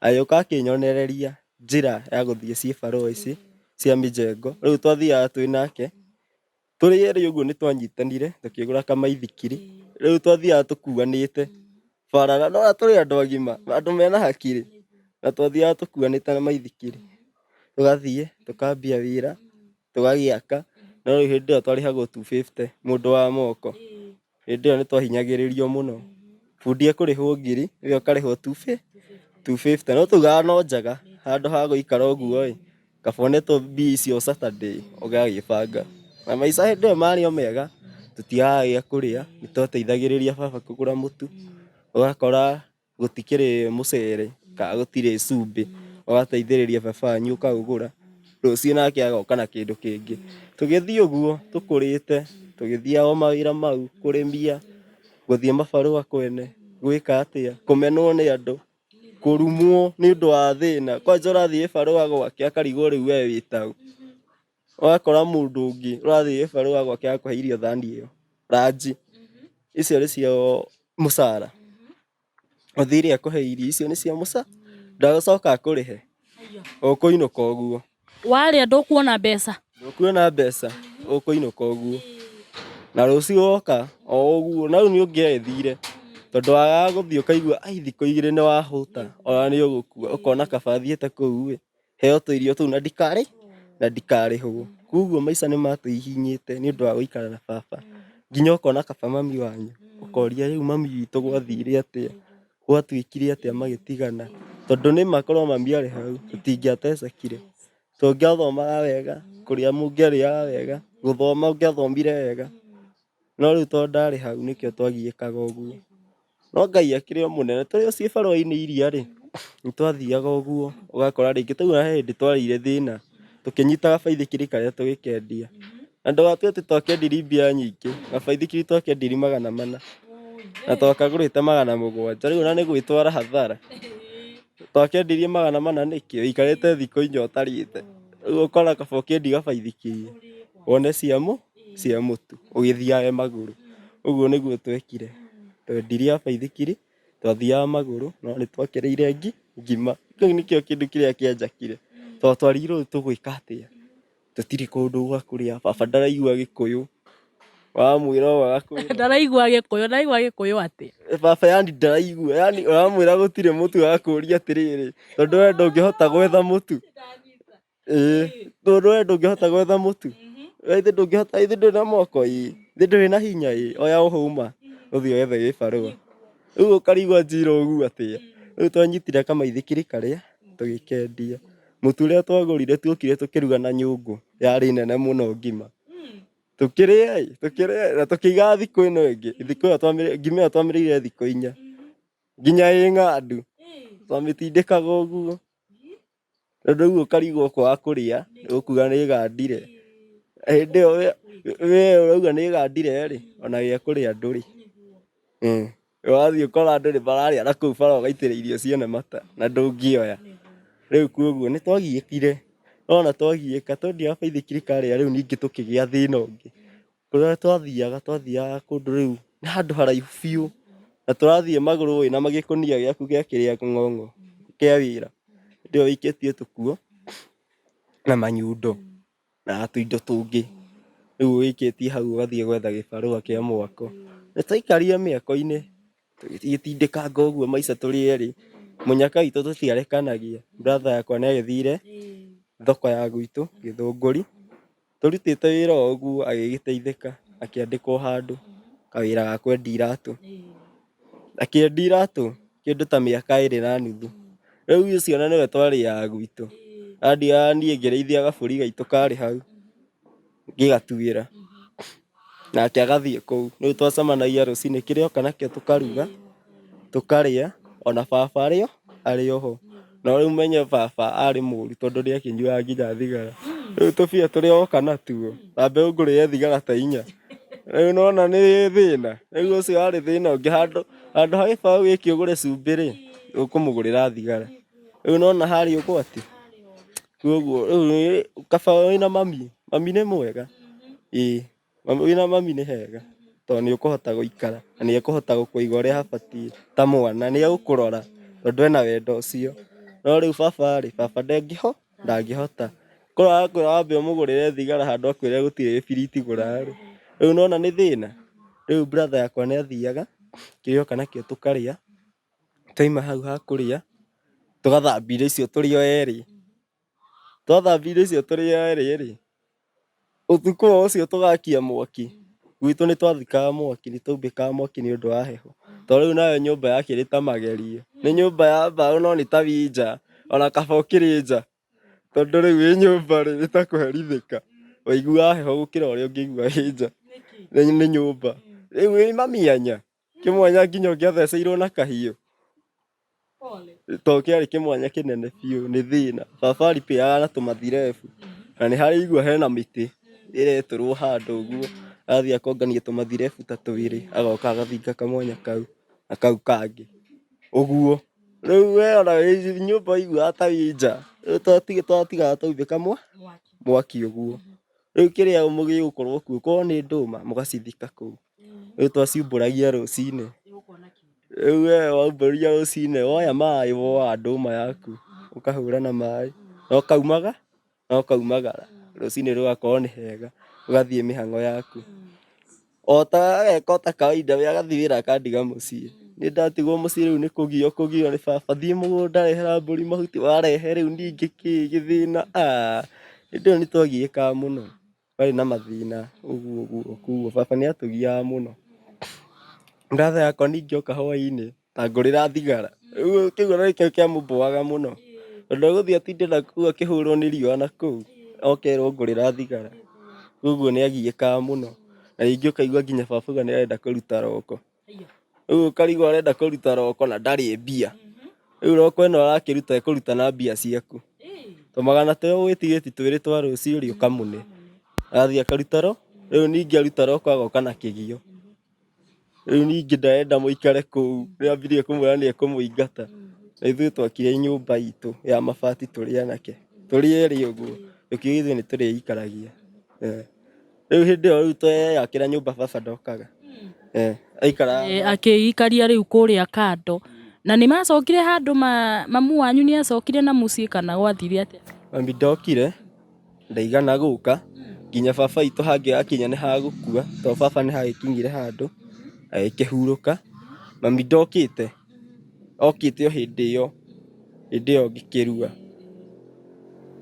agĩũka akĩnyonereria njĩra ya gũthiĩ ciĩbarũa ici cia mĩjengo. Rĩu twathiaga twĩ nake tũrĩ erĩ ũguo nĩtwanyitanire tũkĩgũra kamaithikiri. Rĩu twathiaga tũkuanĩte bara no tũrĩ andũ agima andũ mena hakiri na twathiaga tũkuanĩte na maithikiri. Tũgathiĩ tũkambia wĩra tũgagĩaka. No rĩu hĩndĩ ĩyo twarĩhagwo 250 mũndũ wa moko. Hĩndĩ ĩyo nĩtwahinyagĩrĩrio mũno. Bundi ekũrĩhwo 1000 we ũkarĩhwo 250. No tugaga no njaga handũ ha gũikara ũguo kaba ũnetwo mbia icio Saturday ũgagĩbanga. Na maica hĩndĩ ĩyo marĩ o mega tũtiagaga gĩa kũrĩa nĩtwateithagĩrĩria baba kũgũra mũtu. Ũgakora gũtikĩrĩ mũcere kana gũtirĩ cumbĩ ũgateithĩrĩria baba wanyu ũkaũgũra. Rũciũ nake agoka na kĩndũ kĩngĩ. Tũgĩthiĩ ũguo tũkũrĩte tũgĩthiaga o mawĩra mau kũrĩmia gũthiĩ mabarũa kwene gwĩka atĩa kũmenwo nĩ andũ kũrumwo nĩũndũ wa thĩna. Kwanja ũrathiĩ gĩbarũa gwake akarigwo rĩu we wĩtaũ. Ũgakora mũndũ ũngĩ ũrathiĩ gĩbarũa gwake agakũhe irio thani ĩyo ranji. Icio nĩcio mũcara. Ũthire akũhe irio icio nĩcio mũcara ndagũcoka akũrĩhe ũkũinũka ũguo. Warĩa ndũkuona mbeca. Ndũkuona mbeca ũkũinũka ũguo. Na rũciũ woka o ũguo. Na rĩu nĩũngĩagĩthire tondũ wagaga gũthiĩ ũkaigua thikũ igĩrĩ nĩwahũta ona nĩũgũkua. Ũkona kaba thiĩte kũu heo tũirio tũu na ndikarĩhwo. Koguo maica nĩmatũhihinyĩte nĩũndũ wa gũikara na baba. Nginya ũkona kaba mami wanyu ũkoria rĩu mami witũ gwathire atĩa gwatuĩkire atĩa magĩtigana. Tondũ nĩma korwo mami arĩ hau tũtingĩatecekire. Tũngĩathomaga wega kũrĩa mũngĩarĩaga wega gũthoma ũngĩathomire wega. No rĩu tondũ ndarĩ hau nĩkĩo twagiĩkaga ũguo. No Ngai akĩrĩ o mũnene. Tũrĩ o ciĩbarũa-inĩ iria nĩtwathiaga ũguo ũgakora rĩngĩ twauma he hĩndĩ twarĩire thĩna tũkĩnyita gabaithikiri karĩa tũgĩkendia. Na ndũgakĩrĩ atĩ twakĩendirie mbia nyingĩ. Gabaithikiri twakĩendirie 400 na twakagũrĩte 700. Rĩu ona nĩgwĩtwara hathara. Twakĩendirie 400 nĩkĩ ũikarĩte thikũ inya ũtarĩte. Rĩu ũkona kaba ũkĩendia gabaithikiri wone cia mũtu ũgĩthiage magũrũ. Ũguo nĩguo twekire. Twendirie gabaithikiri twathiaga magũrũ no nĩtwakĩrĩire ngima. Kĩu nĩkĩo kĩndũ kĩrĩa kĩanjakire. Tondũ twarigirwo tũgwĩka atĩa. Tũtirĩ kũndũ gwa kũrĩa. Baba ndaraigua Gĩkũyũ. Wamwĩra ũũ agakwĩra. Ndaraigua Gĩkũyũ atĩa. Baba yani ndaraigua. Yani ũramwĩra gũtirĩ mũtu agakũria atĩrĩrĩ tondũ we ndũngĩhota gwetha mũtu. Tondũ we ndũngĩhota gwetha mũtu. Githĩ ndũngĩhota githĩ ndũrĩ na moko githĩ ndũrĩ na hinya oya ũhũma ũthiĩ wethe gĩbarũa. Rĩu ũkarigwo njĩra ũguo atĩa. Rĩu twanyitire kamaithikiri karĩa tũgĩkendia. Mũtu ũrĩa twagũrire tuokire tũkĩruga na nyũngũ yarĩ nene mũno ngima. Tũkĩrĩa na tũkĩigaga thikũ ĩno ĩngĩ. Ngima ĩyo twamĩrĩire thikũ 4 nginya ĩ ng'andu. Twamĩtindĩkaga ũguo. Tondũ rĩu ũkarigwo kwaga kũrĩa ũkuga nĩ ĩgandire. Hĩndĩ ĩyo we ũrauga nĩ ĩgandire-rĩ, ona gĩa kũrĩa ndũrĩ. Wathiĩ ũkora andũ nĩmararĩa nakũu bara ũgaitĩrĩirio ciene mata na ndũngĩoya. Rĩu kuoguo nĩtwagiĩkire, wona twagiĩka twendia gabaithikiri karĩa rĩu ningĩ tũkĩgĩa thĩna ũngĩ. Kũrĩa twathiaga kũndũ rĩu nĩ handũ haraihu biũ na tũrathiĩ magũrũ wĩna gĩkũnia gĩaku gĩa kĩrĩa ng'ong'o kĩa wĩra. Hĩndĩ ĩyo ũikĩtie tũkuo na manyundo na tũindo tũngĩ. Rĩu ũikĩtie hau ũgathiĩ gwetha gĩbarũa kĩa mwako. Nĩtwaikarire mĩako-inĩ tũgĩtindĩkanga ũguo maica tũrĩ erĩ. Mũnyaka witũ tũtiarekanagia. Brother yakwa nĩagĩthire thoko ya gwitũ Gĩthũngũri. Tũrutĩte wĩra o ũguo agĩgĩteithĩka akĩandĩkwo handũ kawĩra ga kwendia iratũ. Akĩendia iratũ kĩndũ ta mĩaka 2.5. Rĩu ũcio ona nĩwe twarĩaga gwitũ. Andiaga niĩ ngĩrĩithia gabũri gaitũ karĩ hau ngĩgatuĩra. Nake agathiĩ kũu. Rĩu twacemanagia rũcinĩ kĩrĩa oka nakĩo tũkaruga tũkarĩa ona baba arĩ oho. No rĩu menye baba arĩ mũũru tondũ nĩakĩnyuaga nginya thigara. Rĩu tũbia tũrĩa oka natuo ta mbeũ ngũrĩre thigara ta 4. Rĩu nĩwona nĩ thĩna. Rĩu ũcio warĩ thĩna ũngĩ handũ ha gĩbaũ gĩkĩ ũgũre cumbĩ-rĩ ũkũmũgũrĩra thigara. Rĩu nĩwona harĩ ũgwati. Kuoguo rĩu kaba wĩna mami nĩ mwega. Wĩna mami nĩ hega tondũ nĩũkũhota gũikara na nĩekũhota gũkũiga ũrĩa habatiĩ ta mwana. Nĩegũkũrora tondũ ena wendo ũcio. No rĩu baba ndangĩhota. Kũrora akwĩra wambe ũmũgũrĩre thigara handũ akwĩre gũtirĩ gĩbiriti gũra-rĩ. Rĩu nĩwona nĩ thĩna. Rĩu brother yakwa nĩathiaga kĩrĩa oka nakĩo tũkarĩa. Twaima hau ha kũrĩa tũgathambia irio icio tũrĩ o erĩ. Twathambia irio icio tũrĩ o erĩ-rĩ, ũtukũ o ũcio tũgakia mwaki. Gwitũ nĩtwathikaga mwaki, nĩtwaumbĩkaga mwaki nĩũndũ wa heho. Tondũ rĩu nayo nyũmba yakĩrĩ ta magerio. Nĩ nyũmba ya mbaũ no nĩ ta wĩ nja ona kaba ũkĩrĩ nja. Tondũ rĩu wĩ nyũmba-rĩ nĩtakũherithĩka. Waiguaga heho gũkĩra ũrĩa ũngĩigua wĩ nja. Nĩ nyũmba. Rĩu wĩ mamianya. Kĩmwanya nginya ũngĩatheceirwo na kahiũ. Tondũ kĩarĩ kĩmwanya kĩnene biũ nĩ thĩna. Baba aripĩaga na tũmathirebu na nĩ harĩ hena mĩtĩ ĩretũrwo handũ ũguo. Agathiĩ akongania tũmathirebu ta 2 agoka agathinga kamwanya kau na kau kangĩ ũguo. Rĩu we ona wĩ nyũmba waiguaga ta wĩ nja. Rĩu twatigaga twaumbĩka mwaki ũguo. Rĩu kĩrĩa gĩgũkorwo kuo korwo nĩ ndũma mũgacithika kũu. Rĩu twaciumbũragia rũcinĩ. Rĩu we waumbũria rũcinĩ woya maĩ woa ndũma yaku ũkahũra na maĩ na ũkaumagara. Rũcinĩ rũgakorwo nĩ hega ũgathiĩ mĩhang'o yaku. Gageka ota kawaida we agathiĩ wĩra akandiga mũciĩ. Niĩ ndatigwo mũciĩ rĩu nĩ kũgio nĩ baba thiĩ mũgũnda rehera mbũri mahuti. Warehe rĩu ningĩ gĩthĩna. Hĩndĩ ĩyo nĩtwagiĩkaga mũno. Twarĩ na mathĩna ũguo kuoguo baba nĩatũgiaga mũno. Brother yakwa ningĩ oka hwainĩ angũrĩra thigara. Rĩu kĩu ona nĩkĩo kĩamũmbũaga mũno. Tondũ egũthiĩ atinde nakũu akĩhũrwo nĩ riũa nakũu oke erwo ngũrĩra thigara. Kuoguo nĩagiĩkaga mũno. Na rĩngĩ ũkaigua nginya baba auga nĩarenda kũruta roko. Rĩu ũkarigwo arenda kũruta roko na ndarĩ mbia. Rĩu roko ĩno arakĩruta ekũruta na mbia ciaku. Tũmagana tũrĩa ũgwĩtigĩti 2 twa rũciũ ũkamũne. Agathiĩ akaruta rĩu ningĩ aruta roko agoka na kĩgio. Rĩu ningĩ ndarenda mũikare kũu nĩambirie kũmwĩra nĩekũmũingata. Na ithuĩ twakire nyũmba itũ ya mabati tũrĩ anake. Tũrĩ erĩ ũguo. Tũkiuga ithuĩ nĩtũrĩikaragia. Rĩu hĩndĩ ĩyo rĩu tweyakĩra nyũmba baba ndokaga. Akĩikaria rĩu kũrĩa kando. Na nĩmacokire handũ mamu wanyu nĩacokire na mũciĩ kana gwathire atĩa? Mami ndokire ndaigana gũka nginya baba witũ hangĩgakinya nĩ ha gũkua tondũ baba nĩhagĩkinyire handũ agĩkĩhurũka. Mami ndokĩte. Okĩte o hĩndĩ ĩyo ngĩkĩrua.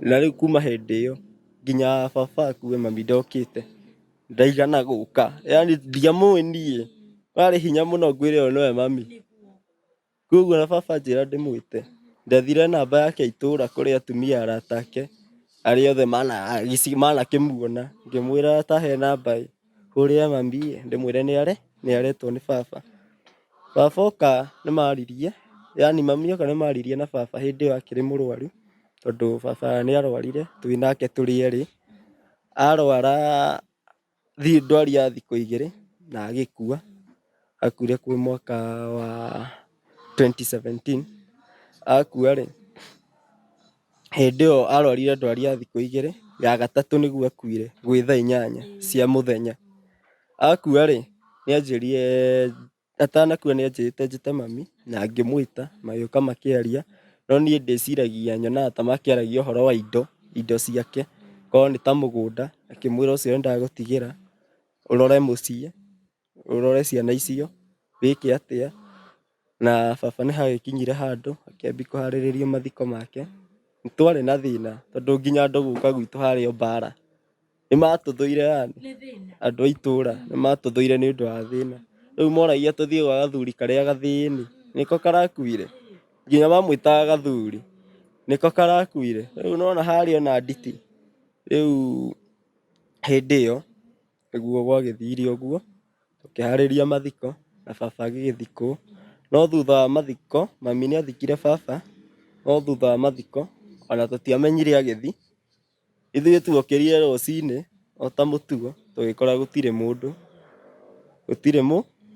Na rĩu kuma hĩndĩ ĩyo nginya baba akue mami ndokĩte. Ndaigana gũka. Yani ndiamũĩ niĩ. Warĩ hinya mũno ngwĩre ũyũ nĩwe mami. Koguo na baba njĩra ndĩmwĩte, ndethire namba yake itũra kũrĩ atumia arata ake arĩa othe manakĩmuona, ngĩmwĩra tahe namba hũrĩre mami ndĩmwĩre nĩaretwo nĩ baba. Baba oka nĩmaririe, yani mami oka nĩmaririe na baba hĩndĩ ĩyo akĩrĩ mũrwaru, tondũ baba nĩarwarire twĩ nake tũrĩ erĩ. Arwara ndwari ya thikũ 2 na agĩkua. Akuire kwĩ mwaka wa 2017. Akua rĩ, hĩndĩ ĩyo arwarire ndwari ya thikũ 2, ya gatatũ nĩguo akuire gwĩ thaa 8 cia mũthenya. Akua rĩ, nĩanjĩrire, atanakua nĩanjĩrĩte njĩte mami na ngĩmwĩta magĩũka makĩaria, no niĩ ndĩciragia nyonaga ta makĩaragia ũhoro wa indo ciake, korwo nĩ ta mũgũnda, akĩmwĩra ũcio nĩndagũtigĩra, ũrore mũciĩ, ũrore ciana icio, wĩke atĩa. Na baba nĩhagĩkinyire handũ akĩambia kũharĩrĩria mathiko make. Nĩtwarĩ na thĩna tondũ nginya andũ gũka gwitũ harĩa Mbara nĩmatũthũire, yani andũ a itũra nĩmatũthũire nĩũndũ wa thĩna. Rĩu moragia tũthiĩ gwa gathuri karĩa gathĩni, nĩko karakuire, nginya mamwĩtaga gathuri, nĩko karakuire. Rĩu nĩwona harĩa ona nditi. Rĩu hĩndĩ ĩyo nĩguo gwagĩthire ũguo, tũkĩharĩria mathiko na baba agĩgĩthikwo. No thutha wa mathiko, mami nĩathikire baba, no thutha wa mathiko ona tũtiamenyire agĩthi. Ithuĩ tuokĩrire rũcinĩ o ta mũtugo, tũgĩkora gũtirĩ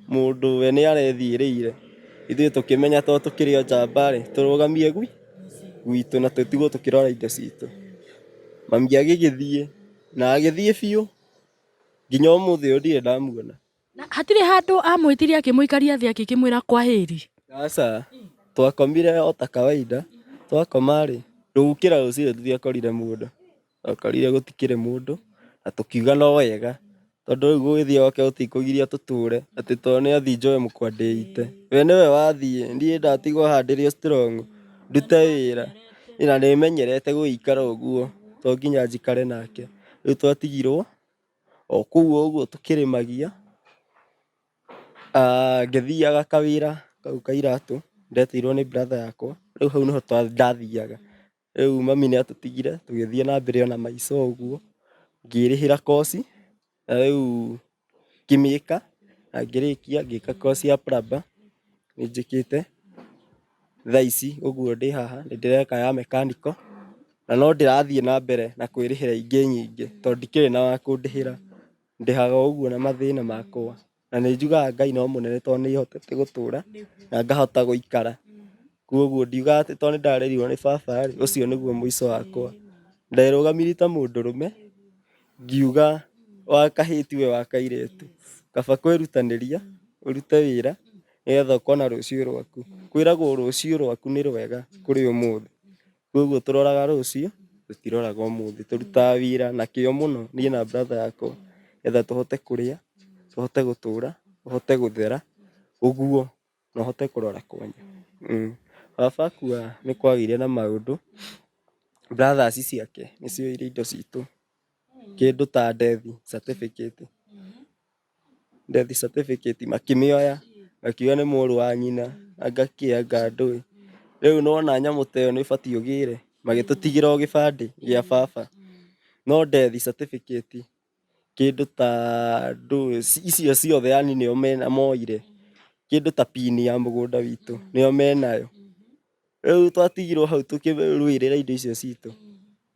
mũndũ, we nĩarethiĩrĩire. Ithuĩ tũkĩmenya tondũ tũkĩrĩ o njamba rĩ, tũrũgamie gwitũ na tũtigwo tũkĩrora indo citũ. Mami agĩgĩthiĩ na agĩthiĩ biũ, nginya ũmũthĩ ũyũ ndirĩ ndamuona. Na hatirĩ handũ amwĩtire akĩmũikaria thĩ akĩmwĩra kwaheri? Aca, twakomire o ta kawaida, twakoma rĩ, gũkĩra rũciinĩ tũtiakorire mũndũ. Twakorire gũtikĩrĩ mũndũ na tũkiuga no wega, tondũ rĩu gũgĩthiĩ gwake gũtikũgiria tũtũre, atĩ tondũ nĩathiĩ njoe mũkwa ndĩite. We nĩwe wathiĩ, niĩ ndatigwo haha ndĩrĩ o strong, ndute wĩra, na nĩmenyerete gũgĩikara ũguo, to nginya njikare nake. Rĩu twatigirwo o kũu ũguo tũkĩrĩmagia. Ngĩthiaga kawĩra kau ka iratũ, ndetirwo nĩ brother yakwa, rĩu hau nĩho ndathiaga. Rĩu mami nĩatũtigire tũgĩthiĩ na mbere ona maica ũguo, ngĩrĩhĩra koci, na rĩu ngĩmĩka na ngĩrĩkia ngĩka koci ya plumber, nĩnjĩkĩte. Thaa ici ũguo ndĩ haha nĩndĩreka ya mechanical, na no ndĩrathiĩ na mbere na kwĩrĩhĩra ingĩ nyingĩ, tondũ ndikĩrĩ na wa kũndĩhĩra. Ndĩhaga ũguo na mathĩna makwa, na nĩnjugaga Ngai no mũnene tondũ nĩhotete gũtũra na ngahota gũikara. Koguo ndiugaga atĩ tondũ nĩndarerirwo nĩ baba rĩ, ũcio nĩguo mũico wakwa. Nderũgamirie ta mũndũrũme, ngiuga wa kahĩĩ tiwe wa kairĩtu, kaba kwĩrutanĩria, ũrute wĩra nĩgetha ũkona rũciũ rwaku. Kwĩragwo rũciũ rwaku nĩ rwega kũrĩ ũmũthĩ. Koguo tũroraga rũciũ, tũtiroraga ũmũthĩ. Tũrutaga wĩra na kĩo mũno niĩ na brother yakwa, nĩgetha tũhote kũrĩa, tũhote gũtũra, tũhote gũthera ũguo, na ũhote kũrora kwanya. Baba akua nĩkwagĩire na maũndũ, brothers ciake nĩcioire indo citũ, kĩndũ ta death certificate makĩmĩoya, makiuga nĩ mũrũ wa nyina, anga kĩ anga ndũĩ. Rĩu nĩwona nyamũ ta ĩyo nĩũbatiĩ ũgĩre, magĩtũtigĩra o gĩbandĩ gĩa baba, no death certificate kĩndũ ta icio ciothe yani nĩo moire. Kĩndũ ta pin ya mũgũnda witũ nĩo menayo. Rĩu twatigirwo hau tũkĩrũĩrĩra indo icio citũ,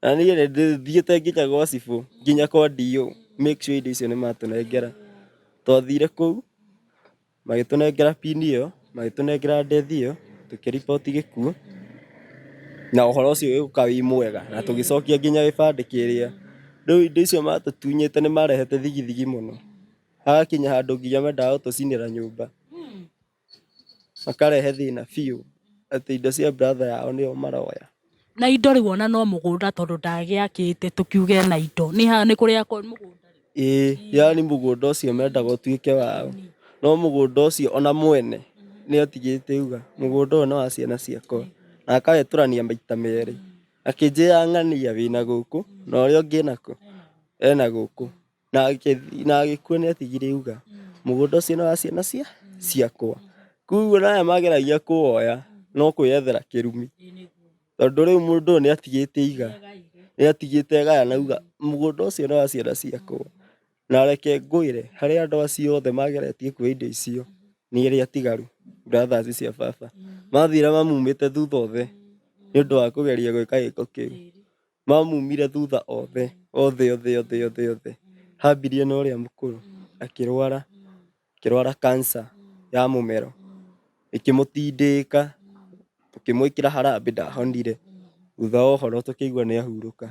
na niĩ nĩndĩthiĩte nginya gwa cibũ, nginya kwa DO, make sure indo icio nĩmatũnengera. Twathire kũu magĩtũnengera pin ĩyo, magĩtũnengera death ĩyo, tũkĩriboti gĩkuũ, na ũhoro ũcio ũgĩũka wĩ mwega, na tũgĩcokia nginya gĩbandĩ kĩrĩa. Rĩu indo icio matũtunyĩte nĩmarehete thigithigi mũno, hagakinya handũ nginya mendaga gũtũcinĩra nyũmba, makarehe thĩna biũ atĩ indo cia brother yao nĩo maroya. Na indo rĩu ona no mũgũnda tondũ ndagĩakĩte tũkiuge na indo. Nĩ kũrĩa mũgũnda? Yani mũgũnda ũcio mendaga ũtuĩke wao. No mũgũnda ũcio ona mwene nĩatigĩte auga mũgũnda ũyũ nĩ wa ciana ciakwa, na akahĩtũrania maita merĩ. Akĩnjĩra ng'ania wĩna gũkũ na ũrĩa ũngĩ nakũ ena gũkũ. Na agĩkua nĩatigire auga mũgũnda ũcio nĩ wa ciana ciakwa. Koguo naya mageragia kuoya no kwĩyethera kĩrumi, tondũ rĩu mũndũ ũyũ nĩatigĩte iga, nĩatigĩte gaya na auga mũgũnda ũcio nĩ wa ciana ciakwa, na reke ngwĩre harĩ andũ acio othe mageretie kuoya indo icio nĩ arĩa atigaru brothers cia baba mathire mamumĩte thutha othe nĩũndũ wa kũgeria gwĩka gĩko kĩu, mamumire thutha othe hambirie na ũrĩa mũkũrũ akĩrwara cancer ya mũmero, ĩkĩmũtindĩka, tũkĩmwĩkĩra harambĩ ndahonire, thutha wa ũhoro tũkĩigua nĩahurũka,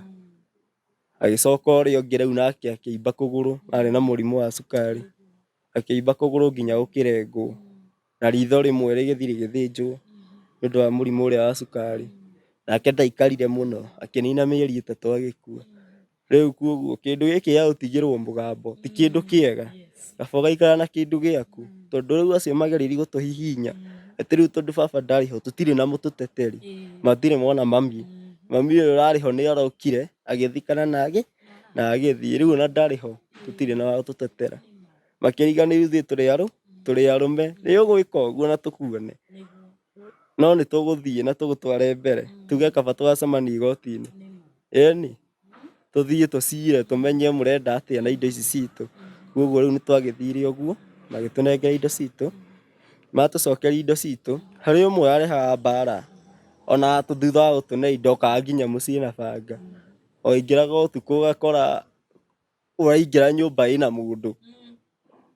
agĩcoka ũrĩa ũngĩ rĩu nake akĩimba kũgũrũ, arĩ na mũrimũ wa cukari, akĩimba kũgũrũ nginya gũkĩrengwo, na ritho rĩmwe rĩgĩthiĩ rĩgĩthĩnjwo nĩũndũ wa mũrimũ ũrĩa wa cukari, nake ndaikarire mũno, akĩnina mĩeri 3 agĩkua. Rĩu koguo kĩndũ gĩkĩ gĩa gũtigĩrwo mũgambo ti kĩndũ kĩega, kaba ũgaikara na kĩndũ gĩaku, tondũ rĩu acio magereire gũtũhihinya, atĩ rĩu tondũ baba ndarĩ ho tũtirĩ na mũtũteteri, matirĩ mona mami ũyũ ũrarĩ ho nĩarokire agĩthikana na agĩthiĩ, rĩu ona ndarĩ ho tũtirĩ na wa gũtũtetera, makĩriganĩria ithuĩ tũrĩ arũme, nĩũgwĩka ũguo na tũkuone, no nĩtũgũthiĩ na tũgũtware mbere, tuge kaba tũgacemania igoti-inĩ, ĩni tũthiĩ tũcire tũmenye mũrenda atĩa na indo ici citũ, koguo rĩu nĩtwagĩthire ũguo, magĩtũnengera indo citũ, matũcokeria indo citũ, harĩ ũmwe warehaga mbara, ona thutha wa gũtũne indo okaga nginya mũciĩ na banga, waingĩraga ũtukũ ũgakora ũraingĩra nyũmba ĩna mũndũ,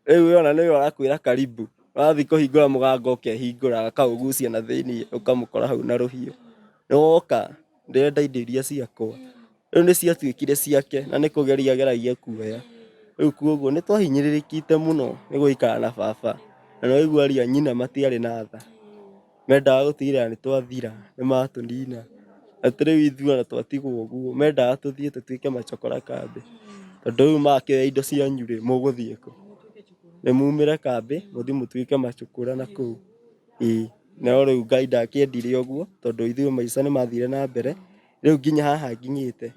rĩu ona nĩwe ũrakwĩra karibu, wathiĩ kũhingũra mũrango ũkehingũra akaũgucia na thĩiniĩ ũkamũkora hau na rũhiũ, nĩwoka ndĩrenda indo iria ciakwa, rĩu nĩciatuĩkire ciake na nĩkũgeria ageragia kuoya, rĩu koguo nĩtwahinyĩrĩrĩkĩte mũno nĩ gũikara na baba, na nĩwaigua ariũ a nyina matiarĩ na tha, mendaga gũtigĩrĩra nĩtwathira, nĩmatũnina, atĩ rĩu ithuĩ ona twatigwo ũguo, mendaga tũthiĩ tũtuĩke macokora kambĩ, tondũ rĩu makĩoya indo cianyu rĩ, mũgũthiĩ kũ? Nĩmumĩre kambĩ mũthiĩ mũtuĩke macukũra na kũu, no rĩu Ngai ndakĩendire ũguo, tondũ ithuĩ maica nĩmathire na mbere, rĩu nginya haha nginyĩte,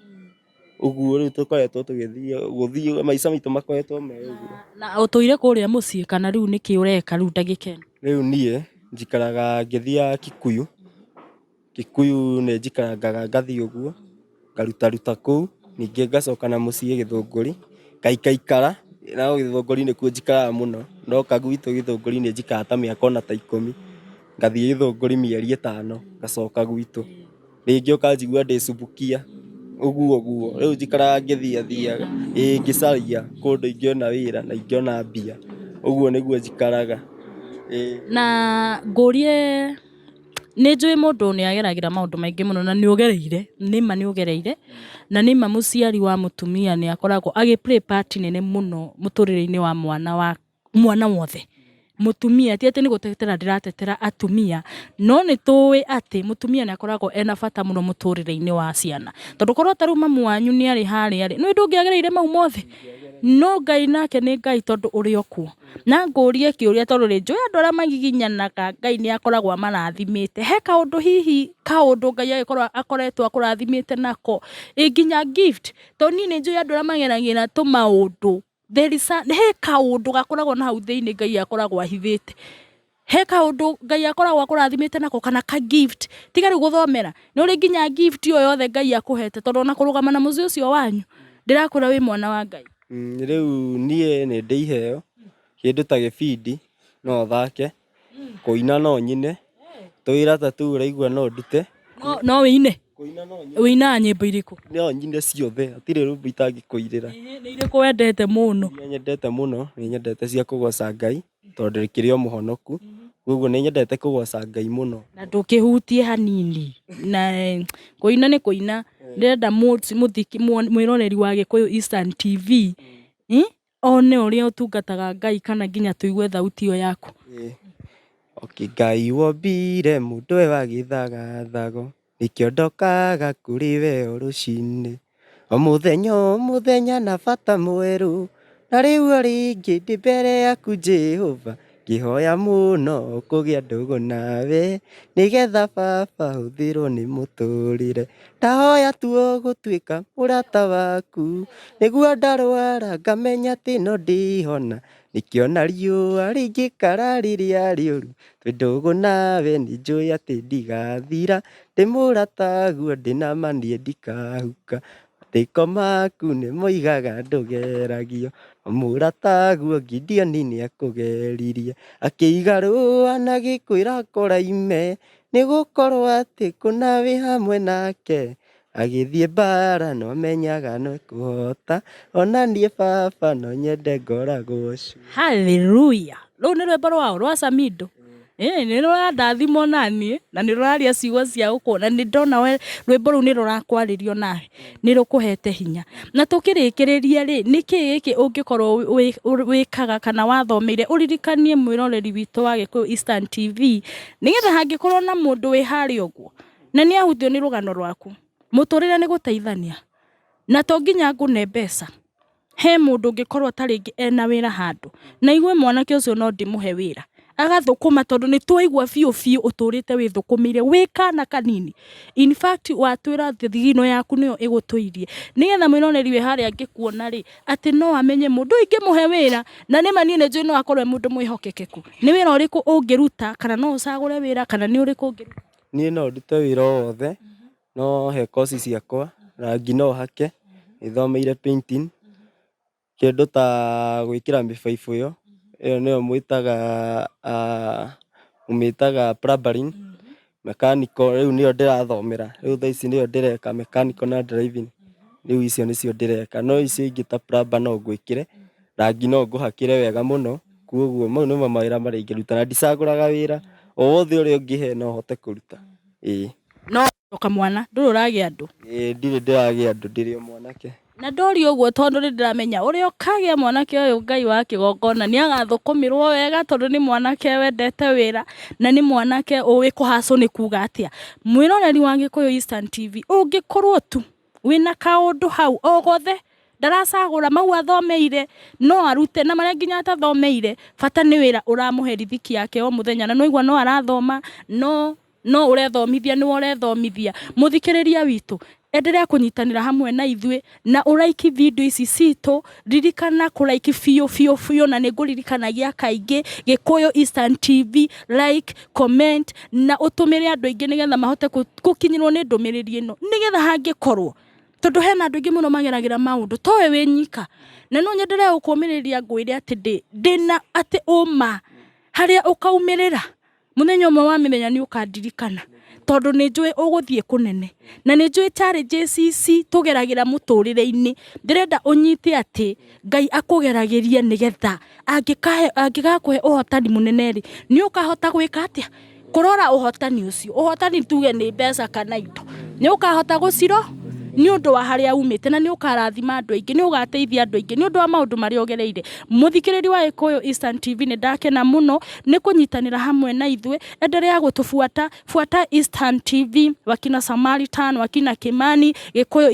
ũguo rĩu tũkoretwo tũgĩthiĩ maica maitũ makoretwo me ũguo. Na ũtũire kũrĩa mũciĩ kana rĩu nĩkĩ ũreka rĩu ndagĩka ĩno? Rĩu niĩ njikaraga ngĩthiaga Kikuyu nĩnjikarangaga ngathiĩ ũguo, ngarutaruta kũu, ningĩ ngacoka na mũciĩ Gĩthũngũri, ngaikara, no Gĩthũngũri nĩkuo njikaraga mũno, ndoka gwitũ Gĩthũngũri nĩnjikaraga ta mĩaka ona ta 10, ngathiĩ Gĩthũngũri mĩeri 5, ngacoka gwitũ, rĩngĩ ũkanjigua ndĩ Subukia, ũguo, rĩu njikaraga ngĩthiathiaga, ngĩcaria kũndũ ingĩona wĩra na ingĩona mbia, ũguo nĩguo njikaraga. Na ngũrie, nĩnjũĩ mũndũ nĩageragĩra maũndũ maingĩ mũno na nĩũgereire, na nĩma mũciari wa mũtumia nĩakoragwo agĩ play part nene mũno mũtũrĩre-inĩ wa mwana wothe. Mũtumia ti atĩ nĩgũtetera ndĩratetera atumia, no nĩtũĩ atĩ mũtumia nĩakoragwo ena bata mũno mũtũrĩre-inĩ wa ciana, tondũ korwo ta rĩu mamu wanyu nĩarĩ harĩa rĩ, nĩũĩ ndũngĩagereire mau mothe, no Ngai nake nĩ Ngai tondũ ũrĩ o kuo, na ngũrie kĩũria tondũ njũĩ andũ arĩa magiginyanaga Ngai nĩakoragwo amarathimĩte, he kaũndũ Ngai agĩkorwo akoretwo akũrathimĩte nako, nginya gift, tondũ niĩ nĩnjũĩ andũ arĩa mageragĩra tũmaũndũ, he kaũndũ gakoragwo na hau thĩinĩ Ngai akoragwo ahithĩte, he kaũndũ Ngai akoragwo akũrathimĩte nako kana ka gift, tiga rĩu gũthomera, nĩũrĩ nginya gift o yothe Ngai akũhete, tondũ ona kũrũgama na mũciĩ ũcio wanyu, ndĩrakwĩra wĩ mwana wa Ngai. Rĩu niĩ nĩndĩ iheo, kĩndũ ta gĩbindi no thake, kũina no nyine, tũwĩra ta tũu ũraigua no ndute, no wĩine, wĩinaga nyĩmbo irĩkũ? No nyine ciothe, hatirĩ rwĩmbo itangĩkũinĩra. Nĩ irĩkũ wendete mũno? Iria nyendete mũno, nĩnyendete cia kũgoca Ngai, tondũ ndĩkĩrĩ o mũhonoku, koguo nĩnyendete kũgoca Ngai mũno. Na ndũkĩhutie hanini, na kũina nĩ kũina, ndĩrenda mwĩroreri wa Gĩkũyũ Eastern TV one ũrĩa ũtungataga Ngai kana nginya tũigue thauti ĩyo yaku. Ngai wombire mũndũ we wa gĩthagathago, nĩkĩo ndokaga kũrĩ we o rũcinĩ, o mũthenya na bata mwerũ, na rĩu o rĩngĩ ndĩ mbere yaku Jehova, ngĩhoya mũno kũgĩa ndũgũ nawe, nĩgetha baba hũthĩrwo nĩ mũtũrĩre, ndahoya tu gũtuĩka mũrata waku, nĩguo ndarwara ngamenya atĩ no ndĩhona, Nikiona riũa rĩngĩkara rĩrĩa rĩũru, twĩ ndũgũ nawe nĩnjũĩ atĩ ndigathira, ndĩ mũrataguo ndĩna ma niĩ ndikahuka, matĩko maku nĩmoigaga ndũgeragio, mũrataguo Gideon nĩakũgeririe, akĩiga rũũa na gĩkwĩra kũraime, nĩgũkorwo atĩ kũna wĩ hamwe nake, agĩthiĩ mbara no amenyaga nĩekũhota, ona niĩ baba no nyende ngoragwo cu. Hallelujah. Rũu nĩ rwĩmbo rwao rwa Samido. Nĩ rũrandathimo naniĩ na nĩ rũraria ciugo cia gũkũ, na nĩ ndona we rwĩmbo rũu nĩ rũrakwarĩrio nawe, nĩ rũkũhete hinya. Na tũkĩrĩkĩrĩria rĩ, nĩkĩ gĩkĩ ũngĩkorwo wĩkaga kana wathomeire, ũririkanie mwĩroreri witũ wa Gĩkũyũ Eastern TV, nĩgetha hangĩkorwo na mũndũ wĩ harĩa ũguo na nĩ ahutio nĩ rũgano rwaku, mũtũrĩre nĩ gũteithania, na to nginya ngũne mbeca. He mũndũ ũngĩkorwo ta rĩngĩ ena wĩra handũ, na igue mwanake ũcio no ndĩmũhe wĩra, agathũkũma tondũ nĩ twaigua biũ ũtũrĩte wĩthũkũmĩire wĩ kana kanini. In fact watwĩra thigino yaku nĩyo ĩgũtũirie, nĩgetha mwĩroreri wĩ harĩa angĩkuona rĩ, atĩ no amenye mũndũ ingĩmũhe wĩra, na nĩma niĩ nĩnjũĩ no akorwo mũndũ mwĩhokekeku. Nĩ wĩra ũrĩkũ ũngĩruta, kana no ũcagũre wĩra, kana nĩ ũrĩkũ ũngĩruta? Niĩ no ndute wĩra o wothe, no he koci ciakwa, rangi no hake, nĩthomeire painting, kĩndũ ta gwĩkĩra mĩbaibũ ĩyo nĩyo mũmĩtaga plumbering, mechanical rĩu nĩyo ndĩrathomera, rĩu thaa ici nĩyo ndĩreka mechanical na driving, rĩu icio nĩcio ndĩreka, no icio ingĩ ta plumber no ngwĩkĩre, rangi no ngũhakĩre wega mũno, kuoguo mau nĩmo mawĩra marĩa ingĩruta, na ndicagũraga wĩra, o wothe ũrĩa ũngĩhe no hote kũruta. No kamwana ndũrĩ ũragĩa andũ? Ndirĩ ndĩragĩa andũ, ndĩrĩ o mwanake. Na ndori ũguo tondũ nĩ ndĩramenya ũrĩa ũkagĩa mwanake ũyũ Ngai wa kĩgongona nĩ agathũkũmĩrwo wega, tondũ nĩ mwanake wendete wĩra na nĩ mwanake ũĩ kũhacũ nĩ kuga atĩa. Mwĩroreri wa Gĩkũyũ Eastern TV, ũngĩkorwo tu wĩna kaũndũ hau o gothe, ndaracagũra mau athomeire, no arute na marĩa nginya atathomeire, bata nĩ wĩra ũramũhe riziki yake o mũthenya, na noigua no arathoma, no ũrethomithia nĩwe ũrethomithia. Mũthikĩrĩria witũ, endelea kũnyitanĩra hamwe na ithuĩ, na ũraiki video ici citũ, ririkana kũraiki biũ, na nĩngũririkanagia kaingĩ Gĩkũyũ Eastern TV, like, comment, na ũtũmĩre andũ aingĩ nĩgetha mahote gũkinyĩrwo nĩ ndũmĩrĩri ĩno, nĩgetha hangĩkorwo, tondũ hena andũ aingĩ mũno mageragĩra maũndũ, towe wĩ nyika, na no nyendelee gũkũmĩrĩria ngwĩre atĩ ndĩna atĩ ũma harĩa ũkaumĩrĩra, mũthenya ũmwe wa mĩthenya nĩ ũkandirikana, tondũ nĩ njũĩ ũgũthiĩ kũnene, na nĩ njũĩ challenges ici tũgeragĩra mũtũrĩre-inĩ, ndĩrenda ũnyite atĩ Ngai akũgeragĩrie nĩgetha angĩgakũhe ũhotani mũnene rĩ, nĩ ũkahota gwĩka atĩa? Kũrora ũhotani ũcio, ũhotani tuge nĩ mbeca kana indo, nĩ ũkahota gũciro nĩ ũndũ wa harĩa umĩte, na nĩ ũkarathima andũ aingĩ, nĩ ũgateithia andũ aingĩ nĩ ũndũ wa maũndũ marĩa ũgereire. Mũthikĩrĩri wa Gĩkũyũ Eastern TV, nĩ ndakena mũno nĩ kũnyitanĩra hamwe na ithuĩ, endelea gũtũbuata, buata Eastern TV, wakina Samaritan, wakina Kimani, Gĩkũyũ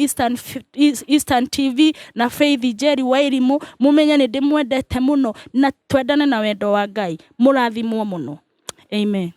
Eastern TV na Faith Jerry Wairimu, mũmenye nĩ ndĩmwendete mũno na twendane na wendo wa Ngai. Mũrathimwo mũno. Amen.